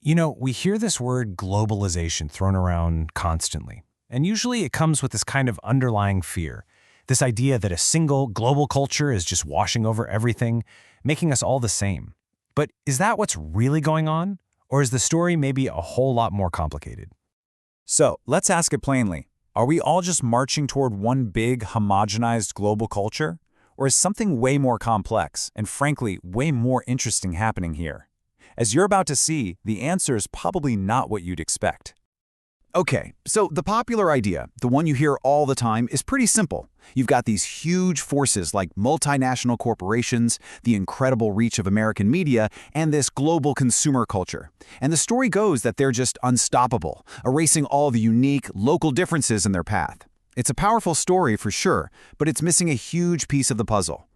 You know, we hear this word globalization thrown around constantly, and usually it comes with this kind of underlying fear, this idea that a single global culture is just washing over everything, making us all the same. But is that what's really going on? Or is the story maybe a whole lot more complicated? So, let's ask it plainly. Are we all just marching toward one big, homogenized global culture? Or is something way more complex, and frankly, way more interesting happening here? As you're about to see, the answer is probably not what you'd expect. Okay, so the popular idea, the one you hear all the time, is pretty simple. You've got these huge forces like multinational corporations, the incredible reach of American media, and this global consumer culture. And the story goes that they're just unstoppable, erasing all the unique, local differences in their path. It's a powerful story for sure, but it's missing a huge piece of the puzzle.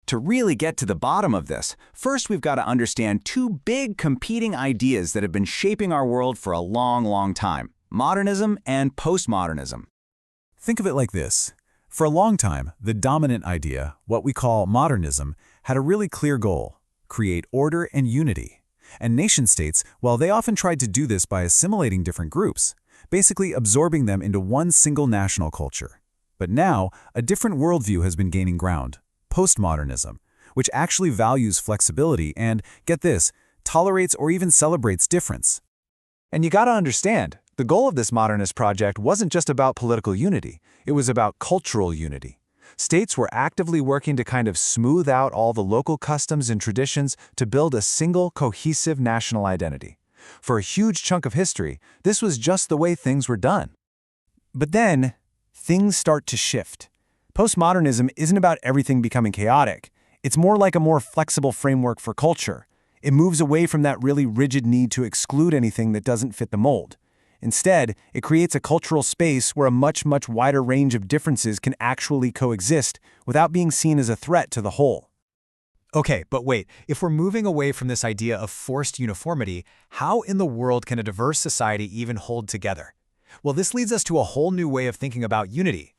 To really get to the bottom of this, first we've got to understand two big competing ideas that have been shaping our world for a long, long time: modernism and postmodernism. Think of it like this. For a long time, the dominant idea, what we call modernism, had a really clear goal: create order and unity. And nation-states, well, they often tried to do this by assimilating different groups, basically absorbing them into one single national culture. But now, a different worldview has been gaining ground: postmodernism, which actually values flexibility and, get this, tolerates or even celebrates difference. And you gotta understand, the goal of this modernist project wasn't just about political unity, it was about cultural unity. States were actively working to kind of smooth out all the local customs and traditions to build a single, cohesive national identity. For a huge chunk of history, this was just the way things were done. But then, things start to shift. Postmodernism isn't about everything becoming chaotic. It's more like a more flexible framework for culture. It moves away from that really rigid need to exclude anything that doesn't fit the mold. Instead, it creates a cultural space where a much wider range of differences can actually coexist without being seen as a threat to the whole. Okay, but wait, if we're moving away from this idea of forced uniformity, how in the world can a diverse society even hold together? Well, this leads us to a whole new way of thinking about unity.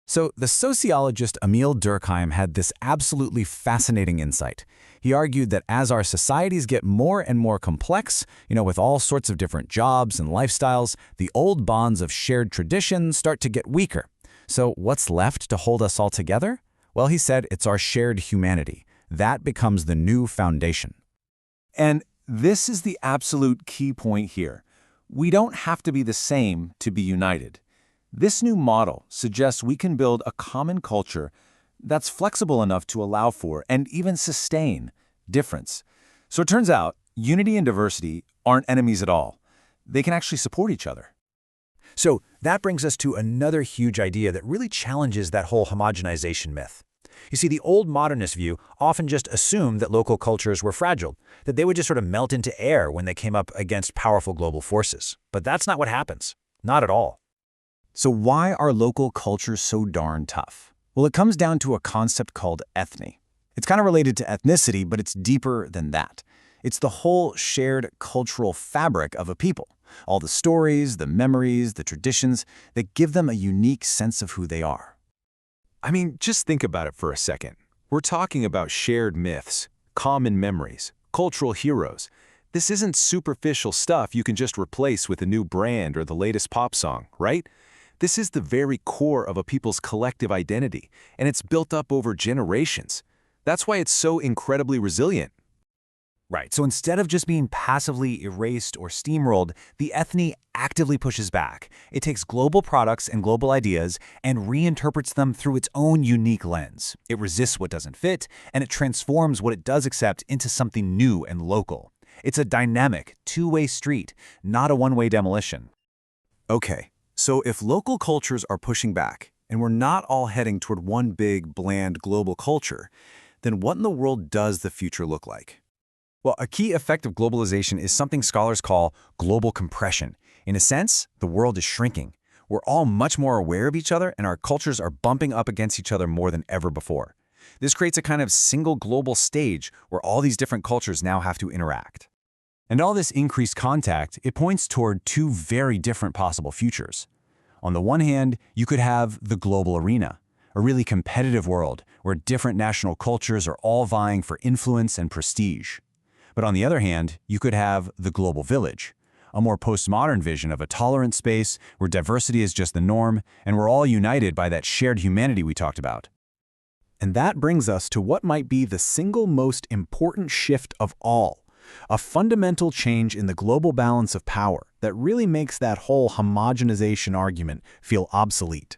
So the sociologist Emil Durkheim had this absolutely fascinating insight. He argued that as our societies get more and more complex, with all sorts of different jobs and lifestyles, the old bonds of shared tradition start to get weaker. So what's left to hold us all together? Well, he said it's our shared humanity. That becomes the new foundation. And this is the absolute key point here. We don't have to be the same to be united. This new model suggests we can build a common culture that's flexible enough to allow for and even sustain difference. So it turns out unity and diversity aren't enemies at all. They can actually support each other. So that brings us to another huge idea that really challenges that whole homogenization myth. You see, the old modernist view often just assumed that local cultures were fragile, that they would just sort of melt into air when they came up against powerful global forces. But that's not what happens. Not at all. So why are local cultures so darn tough? Well, it comes down to a concept called ethne. It's kind of related to ethnicity, but it's deeper than that. It's the whole shared cultural fabric of a people. All the stories, the memories, the traditions that give them a unique sense of who they are. I mean, just think about it for a second. We're talking about shared myths, common memories, cultural heroes. This isn't superficial stuff you can just replace with a new brand or the latest pop song, right? This is the very core of a people's collective identity, and it's built up over generations. That's why it's so incredibly resilient. Right, so instead of just being passively erased or steamrolled, the ethne actively pushes back. It takes global products and global ideas and reinterprets them through its own unique lens. It resists what doesn't fit, and it transforms what it does accept into something new and local. It's a dynamic, two-way street, not a one-way demolition. Okay, so if local cultures are pushing back, and we're not all heading toward one big, bland global culture, then what in the world does the future look like? Well, a key effect of globalization is something scholars call global compression. In a sense, the world is shrinking. We're all much more aware of each other, and our cultures are bumping up against each other more than ever before. This creates a kind of single global stage where all these different cultures now have to interact. And all this increased contact, it points toward two very different possible futures. On the one hand, you could have the global arena, a really competitive world where different national cultures are all vying for influence and prestige. But on the other hand, you could have the global village, a more postmodern vision of a tolerant space where diversity is just the norm and we're all united by that shared humanity we talked about. And that brings us to what might be the single most important shift of all, a fundamental change in the global balance of power that really makes that whole homogenization argument feel obsolete.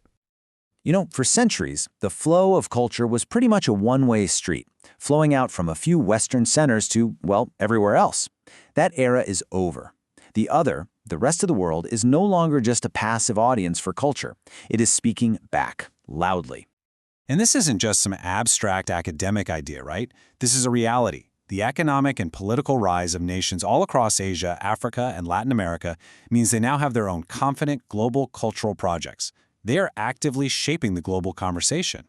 You know, for centuries, the flow of culture was pretty much a one-way street, flowing out from a few Western centers to, well, everywhere else. That era is over. The rest of the world, is no longer just a passive audience for culture. It is speaking back, loudly. And this isn't just some abstract academic idea, right? This is a reality. The economic and political rise of nations all across Asia, Africa, and Latin America means they now have their own confident global cultural projects. They are actively shaping the global conversation.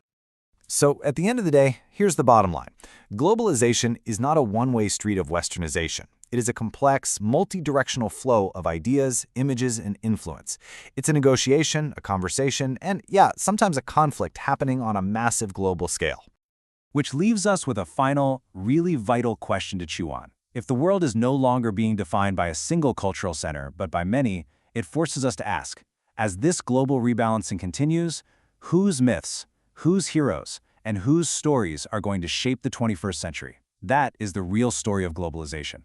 So, at the end of the day, here's the bottom line. Globalization is not a one-way street of westernization. It is a complex, multi-directional flow of ideas, images, and influence. It's a negotiation, a conversation, and yeah, sometimes a conflict happening on a massive global scale. Which leaves us with a final, really vital question to chew on. If the world is no longer being defined by a single cultural center, but by many, it forces us to ask, as this global rebalancing continues, whose myths, whose heroes, and whose stories are going to shape the 21st century? That is the real story of globalization.